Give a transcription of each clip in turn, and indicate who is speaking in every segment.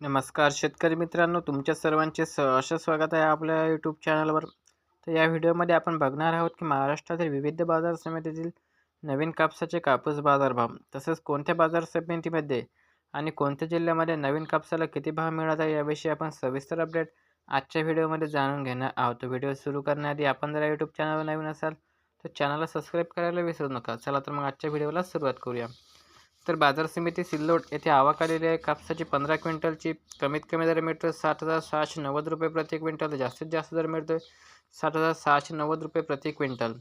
Speaker 1: नमस्कार शेतकरी मित्रांनो, तुमच्या सर्वांचे सहर्ष स्वागत आहे आपल्या यूट्यूब चॅनलवर. तर या व्हिडिओमध्ये आपण बघणार आहोत की महाराष्ट्रातील विविध बाजार समितीतील नवीन कापसाचे कापूस बाजारभाव, तसेच कोणत्या बाजार समितीमध्ये आणि कोणत्या जिल्ह्यामध्ये नवीन कापसाला किती भाव मिळत आहे याविषयी आपण सविस्तर अपडेट आजच्या व्हिडिओमध्ये जाणून घेणार आहोत. व्हिडिओ सुरू करण्याआधी आपण जर यूट्यूब चॅनलवर नवीन असाल तर चॅनलला सबस्क्राईब करायला विसरू नका. चला तर मग आजच्या व्हिडिओला सुरुवात करूया. तर बाजार समिती सिल्लोड येथे आवक आलेली आहे. कापसाची 15 क्विंटलची कमीत कमी दर मिळतोय 7,690 रुपये प्रति क्विंटल. जास्तीत जास्त दर मिळतोय 7,690 रुपये प्रति क्विंटल.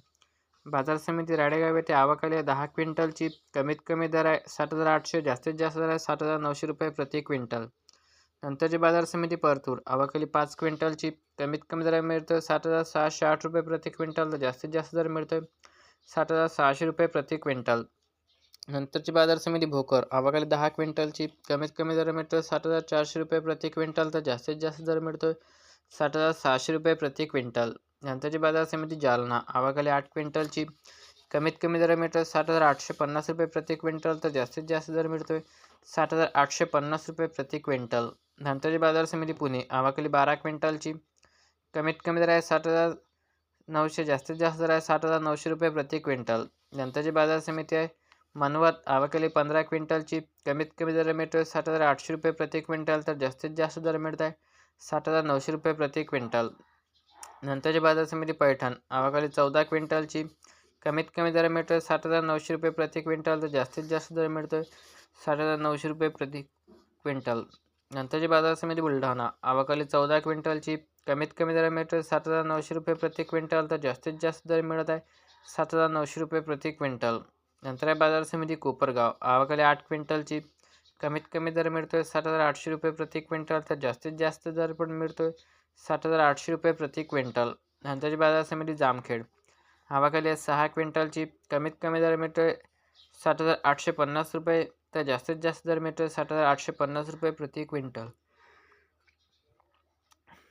Speaker 1: बाजार समिती राडेगाव येथे आवक आली आहे 10 क्विंटलची कमीत कमी दर आहे 7,800, जास्तीत जास्त दर आहे 7,900 रुपये प्रति क्विंटल. नंतरची बाजार समिती परतूर आवक आली 5 क्विंटलची कमीत कमी दर मिळतोय 7,608 रुपये प्रति क्विंटल. तर जास्तीत जास्त दर मिळतोय 7,600 रुपये प्रति क्विंटल. नंतरची बाजार समिती भोकर आवक आली 10 क्विंटलची कमीत कमी दर मिळतोय 7,400 रुपये प्रति क्विंटल. तर जास्तीत जास्त दर मिळतोय 7,600 रुपये प्रति क्विंटल. नंतरची बाजार समिती जालना आवक आली 8 क्विंटलची कमीत कमी दर मिळतोय 7,850 रुपये प्रति क्विंटल. तर जास्तीत जास्त दर मिळतोय 7,850 रुपये प्रति क्विंटल. नंतरची बाजार समिती पुणे आवक आली 12 क्विंटलची कमीत कमी दर आहे 7,900, जास्तीत जास्त दर आहे 7,900 रुपये प्रति क्विंटल. नंतरची बाजार समिती आहे मनवत आवक आली 15 क्विंटलची कमीत कमी दर मिळतोय 7,800 रुपये प्रति क्विंटल. तर जास्तीत जास्त दर मिळत आहे 7,900 रुपये प्रति क्विंटल. नंतरची बाजार समिती पैठण आवक आली 14 क्विंटलची कमीत कमी दर मिळतोय 7,900 रुपये प्रति क्विंटल. तर जास्तीत जास्त दर मिळतोय 7,900 रुपये प्रति क्विंटल. नंतरची बाजार समिती बुलढाणा आवक आली 14 क्विंटलची कमीत कमी दर मिळतोय 7,900 रुपये प्रति क्विंटल. तर जास्तीत जास्त दर मिळत आहे 7,900 रुपये प्रति क्विंटल. नंतर आहे बाजार समिती कोपरगाव आवक आली 8 क्विंटलची कमीत कमी दर मिळतोय 7,800 रुपये प्रति क्विंटल. तर जास्तीत जास्त दर पण मिळतोय 7,800 रुपये प्रति क्विंटल. नंतरची बाजार समिती जामखेड आवक आली 6 क्विंटलची कमीत कमी दर मिळतोय 7,850 रुपये. तर जास्तीत जास्त दर मिळतोय 7,850 रुपये प्रति क्विंटल.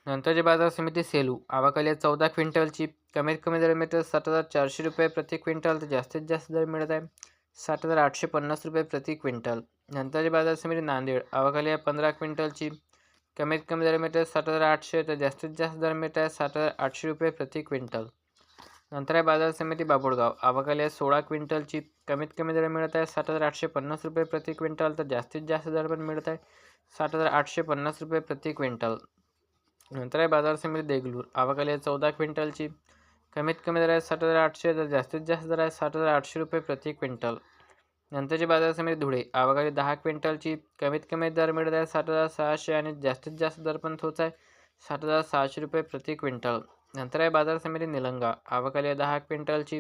Speaker 1: नंतरची बाजार समिती सेलू आवक आली 14 क्विंटलची कमीत कमी दर मिळतोय 7,400 रुपये प्रति क्विंटल. तर जास्तीत जास्त दर मिळत आहे 7,850 रुपये प्रति क्विंटल. नंतरची बाजार समिती नांदेड आवक आली 15 क्विंटलची कमीत कमी दर मिळतोय 7,800. तर जास्तीत जास्त दर मिळत आहे 7,800 रुपये प्रति क्विंटल. नंतर आहे बाजार समिती बाभुळगाव आवक आली 16 क्विंटलची कमीत कमी दर मिळत आहे 7,850 रुपये प्रति क्विंटल. तर जास्तीत जास्त दर पण मिळत आहे 7,850 रुपये प्रति क्विंटल. नंतर आहे बाजार समिती देगलूर आवक आली 14 क्विंटलची कमीत कमी दर आहे 7,800. तर जास्तीत जास्त दर आहे 7,800 रुपये प्रति क्विंटल. नंतरची बाजार समिती धुळे आवक आली 10 क्विंटलची कमीत कमी दर मिळत आहे 7,600 आणि जास्तीत जास्त दर पण तोच आहे 7,600 रुपये प्रति क्विंटल. नंतर आहे बाजार समिती निलंगा आवक आली 10 क्विंटलची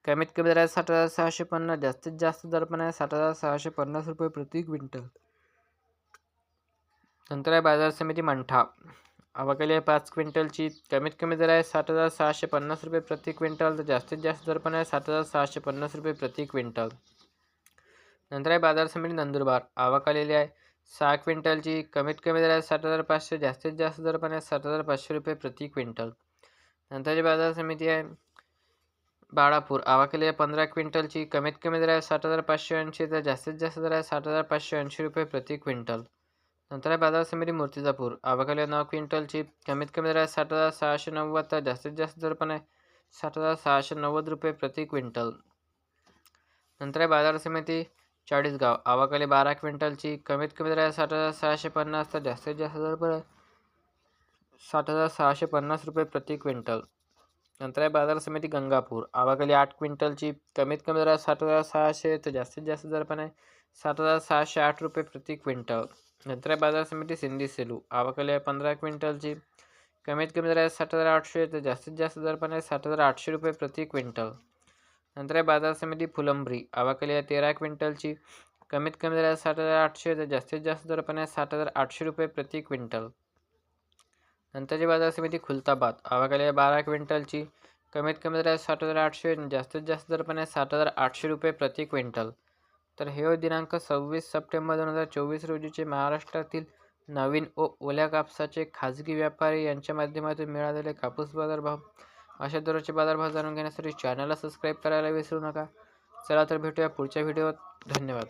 Speaker 1: कमीत कमी दर आहे 7,650, जास्तीत जास्त दर पण आहे 7,650 रुपये प्रति क्विंटल. नंतर आहे बाजार समिती मंठा आवक आली 5 क्विंटलची कमीत कमी दर आहे 7,650 रुपये प्रति क्विंटल. तर जास्तीत जास्त दर पण आहे 7,650 रुपये प्रति क्विंटल. नंतर आहे बाजार समिती नंदुरबार आवक आलेली आहे 6 क्विंटलची कमीत कमी दर आहे 7,500, जास्तीत जास्त दर पण आहे 7,500 रुपये प्रति क्विंटल. नंतरची बाजार समिती आहे बाळापूर आवक आली 15 क्विंटलची कमीत कमी दर आहे 7,580. तर जास्तीत जास्त दर आहे 7,580 रुपये प्रति क्विंटल. नंतर आहे बाजार समिती मूर्तिजापूर आवक आली 9 क्विंटलची कमीत कमी दर आहे 7,690. तर जास्तीत जास्त दर पण आहे 7,690 रुपये प्रति क्विंटल. नंतर आहे बाजार समिती चाळीसगाव आवक आली 12 क्विंटलची कमीत कमी दर आहे 7,650. तर जास्तीत जास्त दर पण आहे 7,650 रुपये प्रति क्विंटल. नंतर आहे बाजार समिती गंगापूर आवक आली 8 क्विंटलची कमीत कमी दर आहे 7,600. तर जास्तीत जास्त दर पण आहे 7,608 रुपये प्रति क्विंटल. नंतर आहे बाजार समिती सिंधी सेलू आवक आली 15 क्विंटलची कमीत कमी दर आहे 7,800. तर जास्तीत जास्त दर पण आहे 7,800 रुपये प्रति क्विंटल. नंतर आहे बाजार समिती फुलंब्री आवक आली 13 क्विंटलची कमीत कमी दर आहे 7,800. तर जास्तीत जास्त दर पण आहे 7,800 रुपये प्रति क्विंटल. नंतरची बाजार समिती खुलताबाद आवक आली 12 क्विंटलची कमीत कमी दर आहे 7,800. जास्तीत जास्त दर पण आहे 7,800 रुपये प्रति क्विंटल. तर हे दिनांक 26 सप्टेंबर 2024 रोजीचे महाराष्ट्रातील नवीन व ओल्या कापसाचे खाजगी व्यापारी यांच्या माध्यमातून मिळालेले कापूस बाजारभाव. अशा दररोजचे बाजारभाव जाणून घेण्यासाठी चॅनलला सबस्क्राईब करायला विसरू नका. चला तर भेटूया पुढच्या व्हिडिओत. धन्यवाद.